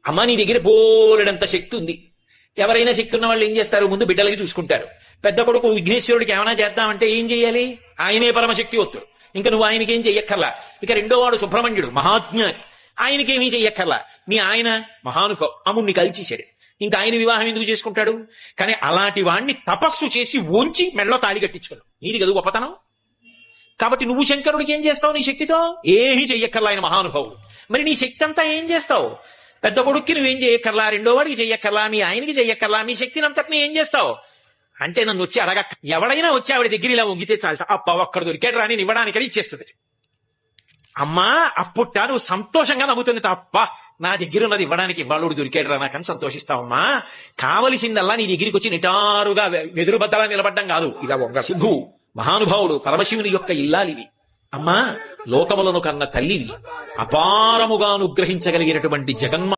అమ్మ నీ దగ్గర బోలెడంత శక్తి ఉంది. ఎవరైనా శక్తి ఉన్న వాళ్ళు ఏం చేస్తారు, ముందు బిడ్డలకి చూసుకుంటారు. పెద్ద కొడుకు విఘ్నేశ్వరుడికి ఏమైనా చేద్దామంటే ఏం చెయ్యాలి, ఆయనే పరమశక్తి వస్తుడు, ఇంకా నువ్వు ఆయనకేం చెయ్యక్కర్లా. ఇక రెండో వాడు సుబ్రహ్మణ్యుడు మహాజ్ఞాని, ఆయనకేమీ చెయ్యక్కర్లా. మీ ఆయన మహానుభావు అమ్ముడిని కలిచేశాడు, ఇంకా ఆయన వివాహం ఎందుకు చేసుకుంటాడు. కానీ అలాంటి వాణ్ణి తపస్సు చేసి ఉంచి మెడలో తాళి కట్టించుకోడు, నీది కదా గొప్పతనం. కాబట్టి నువ్వు శంకరుడికి ఏం చేస్తావు నీ శక్తితో, ఏమీ చెయ్యక్కర్లా, ఆయన మహానుభావుడు. మరి నీ శక్తి అంతా ఏం చేస్తావు, పెద్ద కొడుక్కి నువ్వేం చెయ్యక్కర్లా, రెండో వాడికి చెయ్యక్కర్లా, మీ ఆయనకి చెయ్యక్కర్లా, మీ శక్తిని అంతటిని ఏం చేస్తావు అంటే నన్ను వచ్చి అడగక్క. ఎవడైనా వచ్చి ఆవిడ దగ్గర ఇలా వంగితే చాలట, అప్ప ఒక్కడ దొరికాడు రాని ఇవ్వడానికని ఇచ్చేస్తుంది. అమ్మా అప్పుట్ట నువ్వు సంతోషంగా నమ్ముతుంది తప్ప నా దగ్గర ఉన్నది ఇవ్వడానికి ఇవాళుడు దొరికాడు రా నాకని సంతోషిస్తావమ్మా. కావలసిందల్లా నీ దగ్గరికి వచ్చి నిటారుగా వెదురు బద్దలా నిలబడ్డం కాదు. ఇలా వంగ సింధు మహానుభావుడు పరమశివుని యొక్క ఇల్లాలివి. అమ్మా లోకములను కన్న తల్లివి, అపారముగా అనుగ్రహించగలిగినటువంటి జగన్మ